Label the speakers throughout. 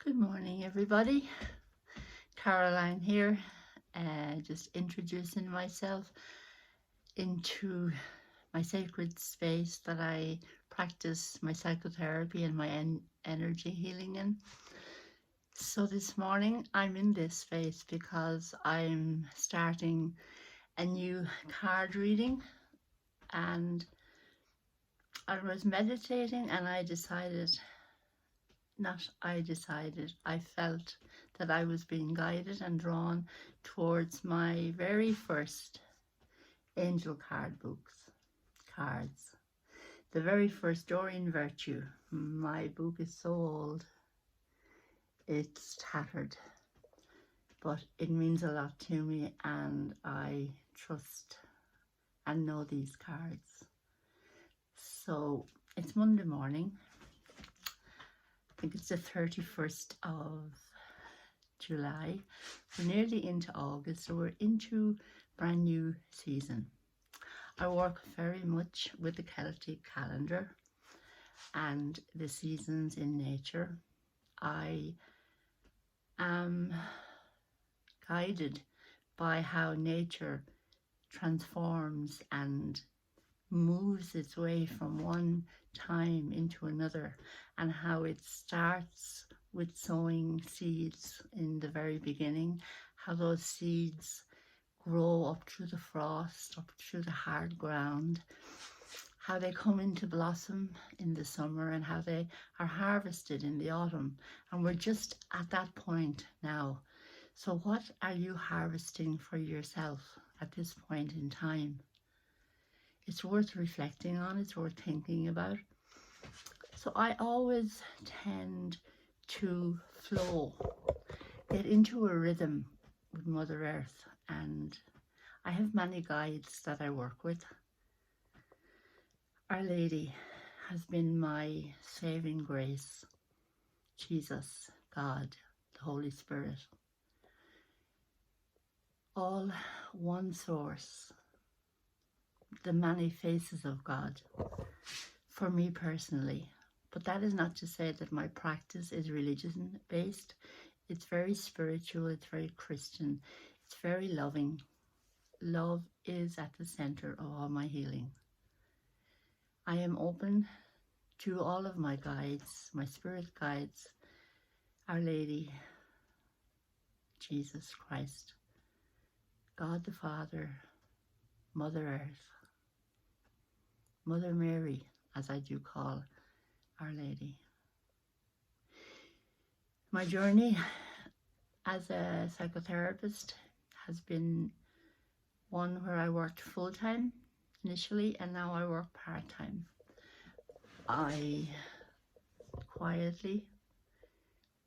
Speaker 1: Good morning, everybody. Caroline here, just introducing myself into my sacred space that I practice my psychotherapy and my energy healing in. So, this morning I'm in this space because I'm starting a new card reading, and I was meditating and I felt that I was being guided and drawn towards my very first angel cards. The very first Doreen Virtue. My book is so old, it's tattered, but it means a lot to me, and I trust and know these cards. So it's Monday morning. I think it's the 31st of July. We're nearly into August, so we're into brand new season. I work very much with the Celtic calendar and the seasons in nature. I am guided by how nature transforms and moves its way from one time into another, and how it starts with sowing seeds in the very beginning, how those seeds grow up through the frost, up through the hard ground, how they come into blossom in the summer, and how they are harvested in the autumn. And we're just at that point now. So what are you harvesting for yourself at this point in time? It's worth reflecting on, it's worth thinking about. So I always tend to flow, get into a rhythm with Mother Earth, and I have many guides that I work with. Our Lady has been my saving grace, Jesus, God, the Holy Spirit, all one source, the many faces of God for me personally. But that is not to say that my practice is religion based. It's very spiritual, it's very Christian, it's very loving. Love is at the center of all my healing. I am open to all of my guides, my spirit guides, Our Lady, Jesus Christ, God the Father, Mother Earth, Mother Mary, as I do call Our Lady. My journey as a psychotherapist has been one where I worked full-time initially, and now I work part-time. I quietly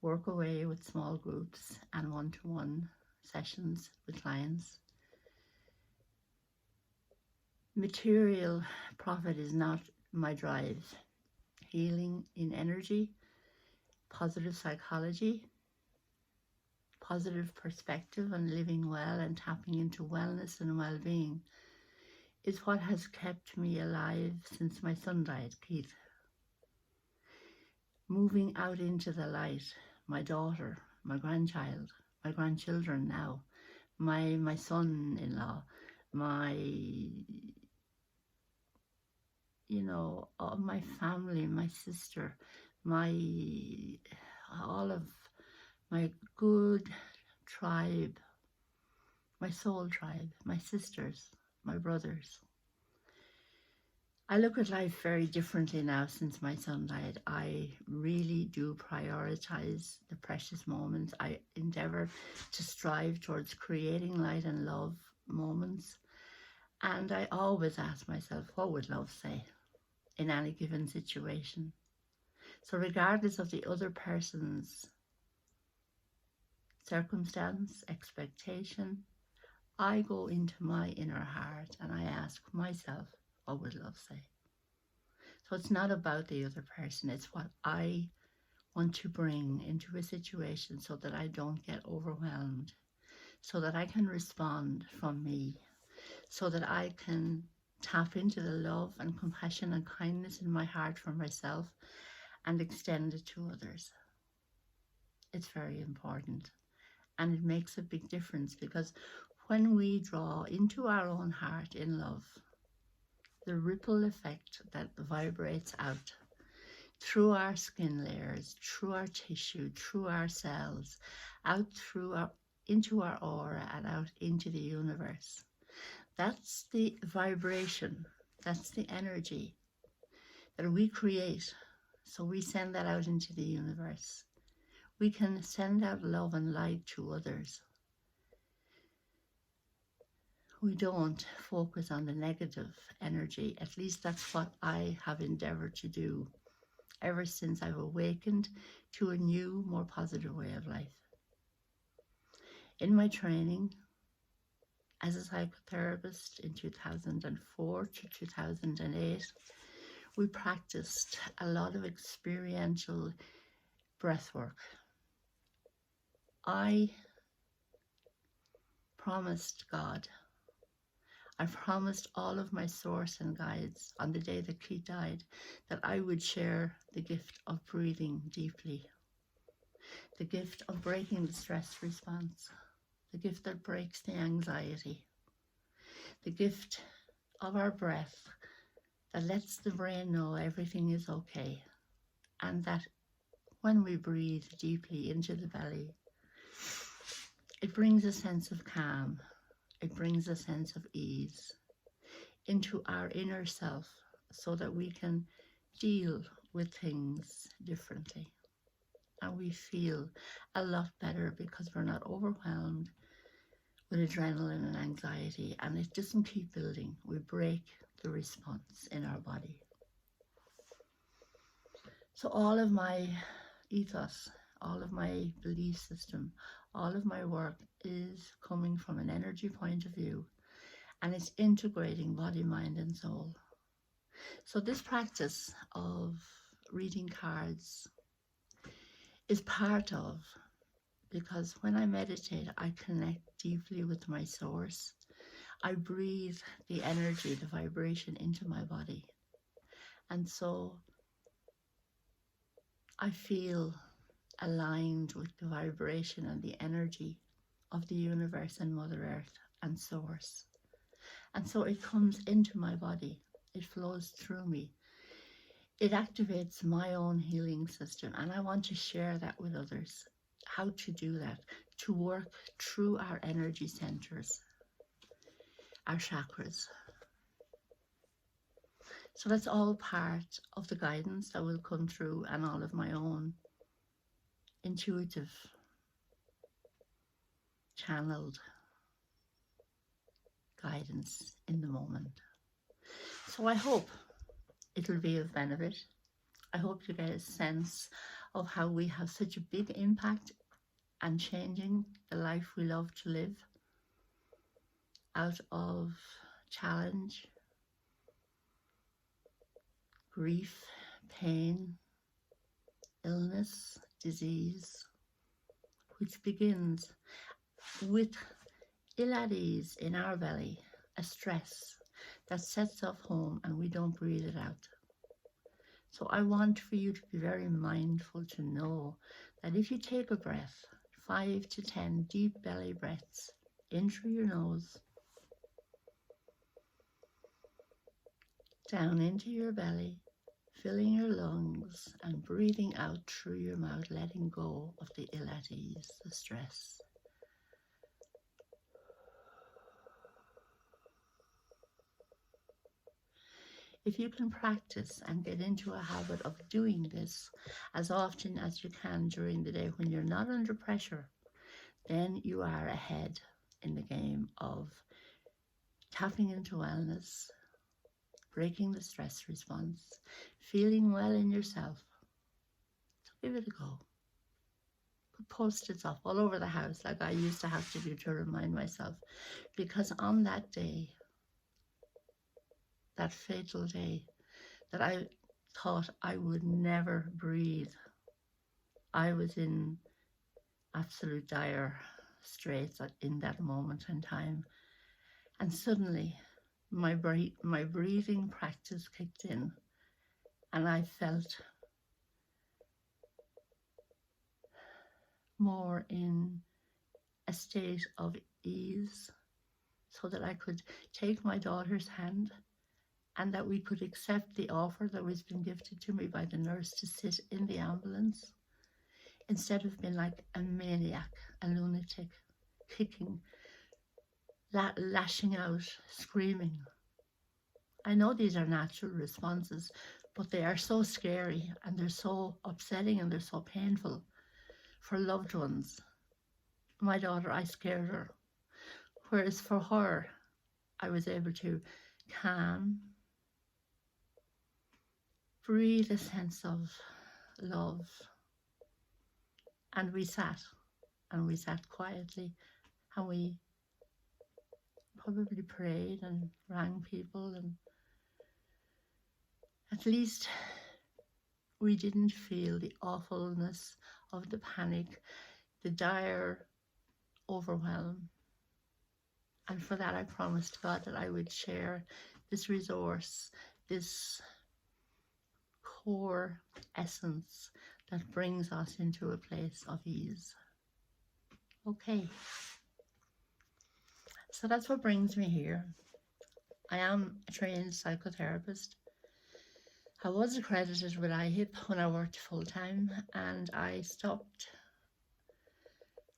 Speaker 1: work away with small groups and one-to-one sessions with clients. Material profit is not my drive. Healing in energy, positive psychology, positive perspective, and living well and tapping into wellness and well-being is what has kept me alive since my son died, Keith. Moving out into the light, my daughter, my grandchild, my grandchildren now, my son-in-law, my family, my sister, all of my good tribe, my soul tribe, my sisters, my brothers. I look at life very differently now since my son died. I really do prioritize the precious moments. I endeavor to strive towards creating light and love moments. And I always ask myself, what would love say in any given situation? So regardless of the other person's circumstance, expectation, I go into my inner heart and I ask myself, what would love say? So it's not about the other person, it's what I want to bring into a situation so that I don't get overwhelmed, so that I can respond from me, so that I can tap into the love and compassion and kindness in my heart for myself and extend it to others. It's very important. And it makes a big difference because when we draw into our own heart in love, the ripple effect that vibrates out through our skin layers, through our tissue, through our cells, out through our into our aura and out into the universe. That's the vibration, that's the energy that we create. So we send that out into the universe. We can send out love and light to others. We don't focus on the negative energy. At least that's what I have endeavored to do ever since I've awakened to a new, more positive way of life. In my training as a psychotherapist in 2004 to 2008, we practiced a lot of experiential breath work. I promised God, I promised all of my source and guides on the day that Keith died that I would share the gift of breathing deeply, the gift of breaking the stress response, the gift that breaks the anxiety, the gift of our breath that lets the brain know everything is okay, and that when we breathe deeply into the belly, it brings a sense of calm, it brings a sense of ease into our inner self so that we can deal with things differently. And we feel a lot better because we're not overwhelmed with adrenaline and anxiety, and it doesn't keep building. We break the response in our body. So all of my ethos, all of my belief system, all of my work is coming from an energy point of view, and it's integrating body, mind, and soul. So this practice of reading cards is part of, because when I meditate, I connect deeply with my source. I breathe the energy, the vibration into my body. And so I feel aligned with the vibration and the energy of the universe and Mother Earth and Source. And so it comes into my body. It flows through me. It activates my own healing system. And I want to share that with others. How to do that, to work through our energy centers, our chakras. So that's all part of the guidance that will come through, and all of my own intuitive, channeled guidance in the moment. So I hope it'll be of benefit. I hope you get a sense of how we have such a big impact and changing the life we love to live out of challenge, grief, pain, illness, disease, which begins with ill at ease in our belly, a stress that sets off home and we don't breathe it out. So I want for you to be very mindful to know that if you take a breath, 5 to 10 deep belly breaths in through your nose, down into your belly, filling your lungs and breathing out through your mouth, letting go of the ill at ease, the stress. If you can practice and get into a habit of doing this as often as you can during the day when you're not under pressure, then you are ahead in the game of tapping into wellness, breaking the stress response, feeling well in yourself. So give it a go. Put Post-its up all over the house like I used to have to do to remind myself, because on that day, that fatal day that I thought I would never breathe, I was in absolute dire straits in that moment in time. And suddenly my breathing practice kicked in, and I felt more in a state of ease so that I could take my daughter's hand and that we could accept the offer that was been gifted to me by the nurse to sit in the ambulance instead of being like a maniac, a lunatic, kicking, lashing out, screaming. I know these are natural responses, but they are so scary and they're so upsetting and they're so painful for loved ones. My daughter, I scared her. Whereas for her, I was able to calm, breathe a sense of love. And we sat quietly, and we probably prayed and rang people, and at least we didn't feel the awfulness of the panic, the dire overwhelm. And for that I promised God that I would share this resource, this core essence that brings us into a place of ease. Okay, so that's what brings me here. I am a trained psychotherapist. I was accredited with IHIP when I worked full-time, and I stopped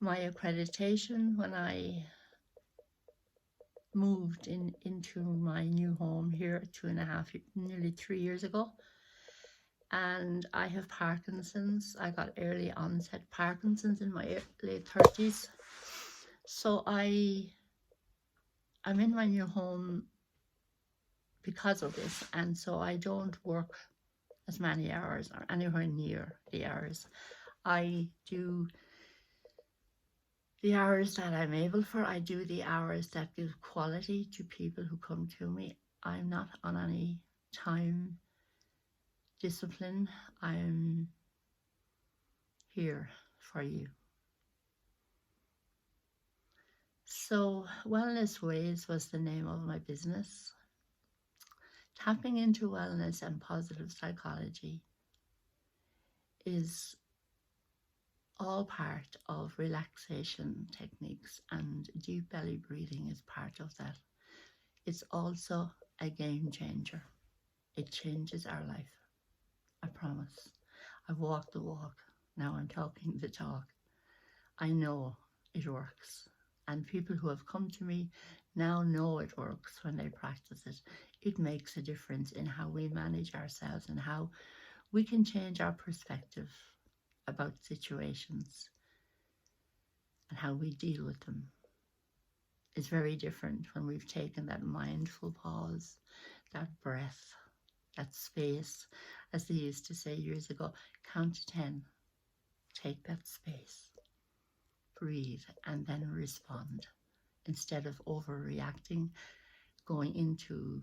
Speaker 1: my accreditation when I moved into my new home here 2.5, nearly 3 years ago. And I have Parkinson's. I got early onset Parkinson's in my late 30s. So I'm in my new home because of this, and so I don't work as many hours or anywhere near the hours. I do the hours that I'm able for. I do the hours that give quality to people who come to me. I'm not on any time discipline. I'm here for you. So Wellness Ways was the name of my business. Tapping into wellness and positive psychology is all part of relaxation techniques, and deep belly breathing is part of that. It's also a game changer. It changes our life. I promise. I've walked the walk. Now I'm talking the talk. I know it works. And people who have come to me now know it works when they practice it. It makes a difference in how we manage ourselves and how we can change our perspective about situations and how we deal with them. It's very different when we've taken that mindful pause, that breath, that space, as they used to say years ago, count to 10, take that space, breathe, and then respond instead of overreacting, going into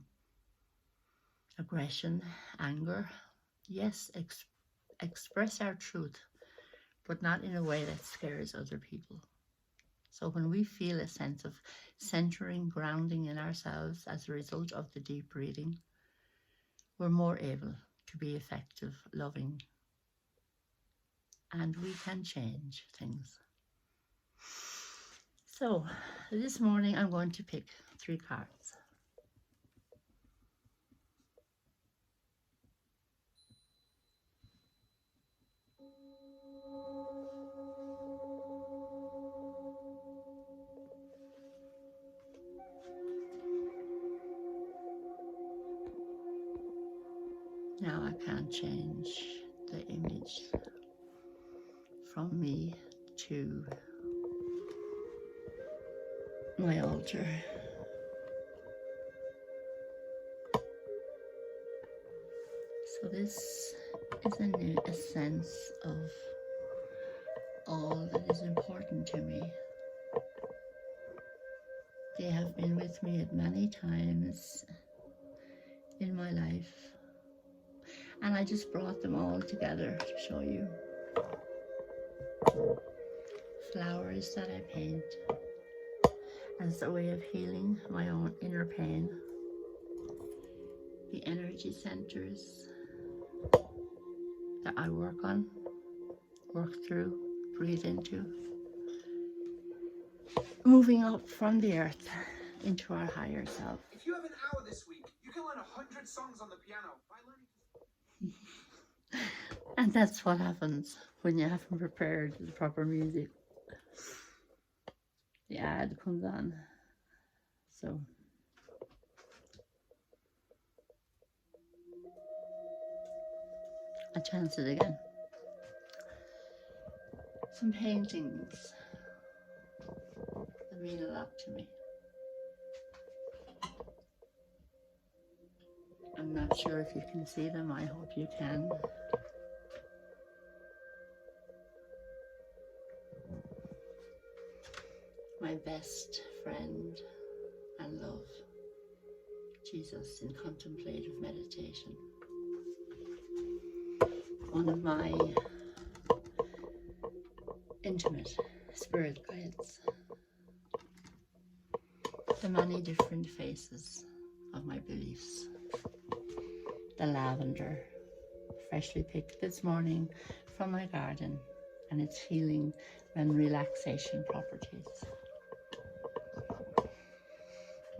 Speaker 1: aggression, anger. Yes, express our truth, but not in a way that scares other people. So when we feel a sense of centering, grounding in ourselves as a result of the deep breathing, we're more able to be effective, loving, and we can change things. So this morning I'm going to pick 3 cards. Now I can't change the image from me to my altar. So this is a sense of all that is important to me. They have been with me at many times in my life, and I just brought them all together to show you. Flowers that I paint as a way of healing my own inner pain. The energy centers that I work through, breathe into. Moving up from the earth into our higher self.
Speaker 2: If you have an hour this week, you can learn 100 songs on the piano by learning.
Speaker 1: And that's what happens when you haven't prepared the proper music. The ad comes on. So I chance it again. Some paintings that mean a lot to me. I'm not sure if you can see them. I hope you can. My best friend and love, Jesus in contemplative meditation. One of my intimate spirit guides. The many different faces of my beliefs. The lavender, freshly picked this morning from my garden, and its healing and relaxation properties.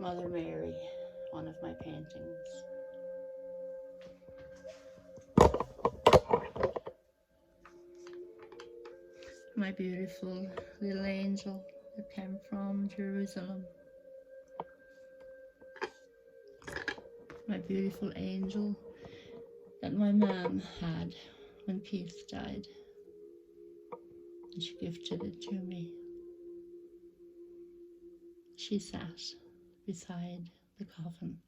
Speaker 1: Mother Mary, one of my paintings. My beautiful little angel that came from Jerusalem. My beautiful angel that my mom had when Keith died. And she gifted it to me. She sat beside the coffin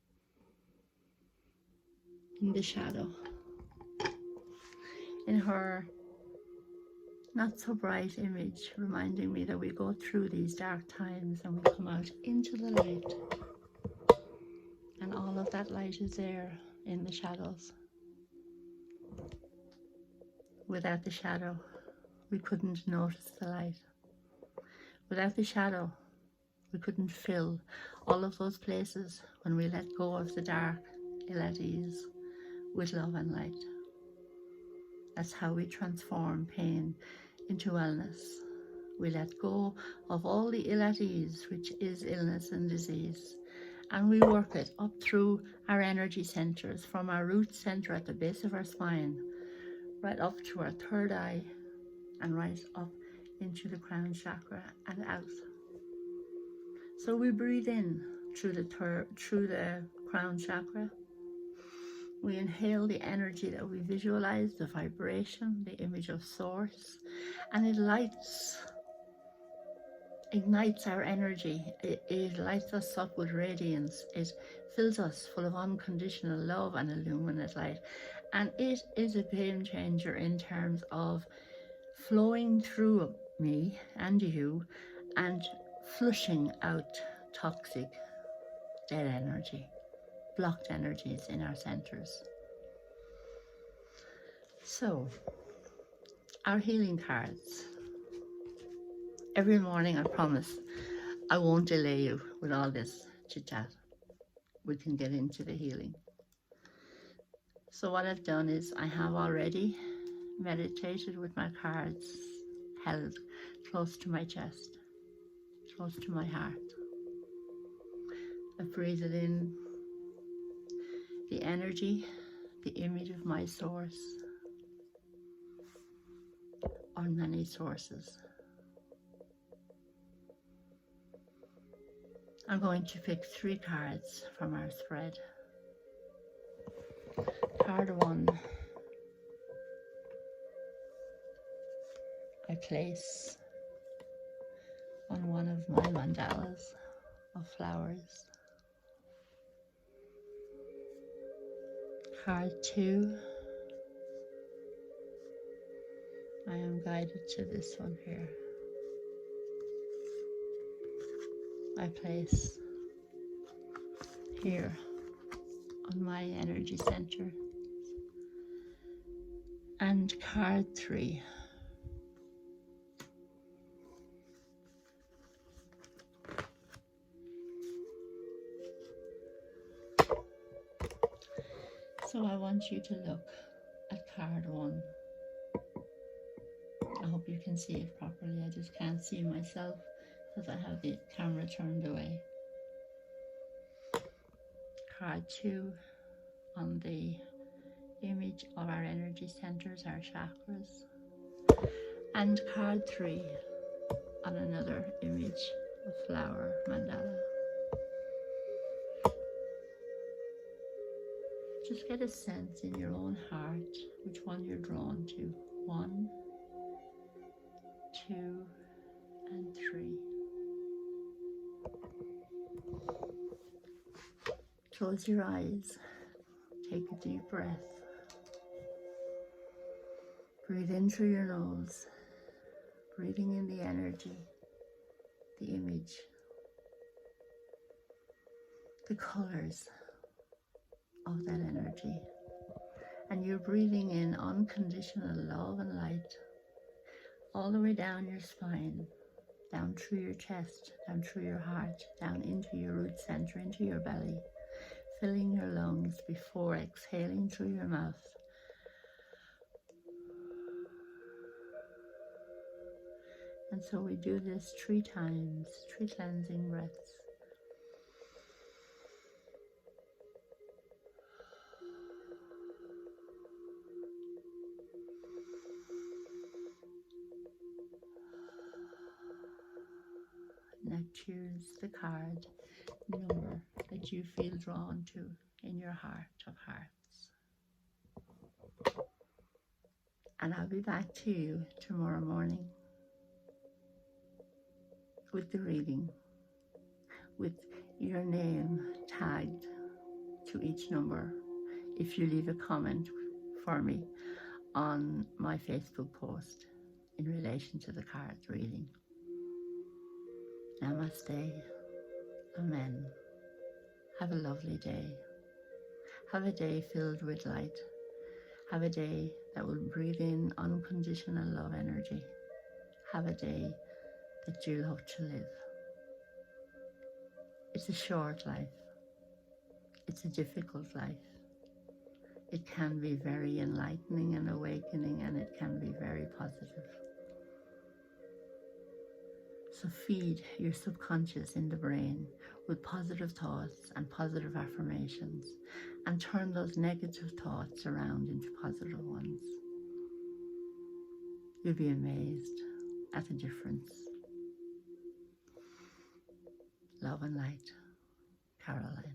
Speaker 1: in the shadow, in her not so bright image, reminding me that we go through these dark times and we come out into the light, and all of that light is there in the shadows. Without the shadow, we couldn't notice the light. Without the shadow, we couldn't fill all of those places when we let go of the dark, ill at ease, with love and light. That's how we transform pain into wellness. We let go of all the ill at ease, which is illness and disease, and we work it up through our energy centers, from our root center at the base of our spine, right up to our third eye, and right up into the crown chakra and out. So we breathe in through the crown chakra. We inhale the energy that we visualize, the vibration, the image of source, and it ignites our energy. It lights us up with radiance. It fills us full of unconditional love and illuminate light. And it is a game changer in terms of flowing through me and you and flushing out toxic, dead energy, blocked energies in our centers. So, our healing cards. Every morning I promise I won't delay you with all this chit-chat. We can get into the healing. So what I've done is I have already meditated with my cards held close to my chest, close to my heart. I breathed in the energy, the image of my source, or many sources. I'm going to pick 3 cards from our spread. Card 1, I place on one of my mandalas of flowers. Card 2, I am guided to this one here. I place here on my energy center. And card 3, so I want you to look at card 1. I hope you can see it properly. I just can't see myself because I have the camera turned away. Card 2 on the image of our energy centers, our chakras. And card 3 on another image of flower mandala. Just get a sense in your own heart which one you're drawn to. 1, 2, and 3. Close your eyes. Take a deep breath. Breathe in through your nose. Breathing in the energy, the image, the colors of that energy. And you're breathing in unconditional love and light all the way down your spine, down through your chest, down through your heart, down into your root center, into your belly, filling your lungs before exhaling through your mouth. And so we do this 3 times, 3 cleansing breaths. Now choose the card number that you feel drawn to in your heart of hearts. And I'll be back to you tomorrow morning with the reading, with your name tagged to each number if you leave a comment for me on my Facebook post in relation to the card reading. Namaste. Amen. Have a lovely day. Have a day filled with light. Have a day that will breathe in unconditional love energy. Have a day that you love to live. It's a short life. It's a difficult life. It can be very enlightening and awakening, and it can be very positive. So feed your subconscious in the brain with positive thoughts and positive affirmations, and turn those negative thoughts around into positive ones. You'll be amazed at the difference. Love and light, Caroline.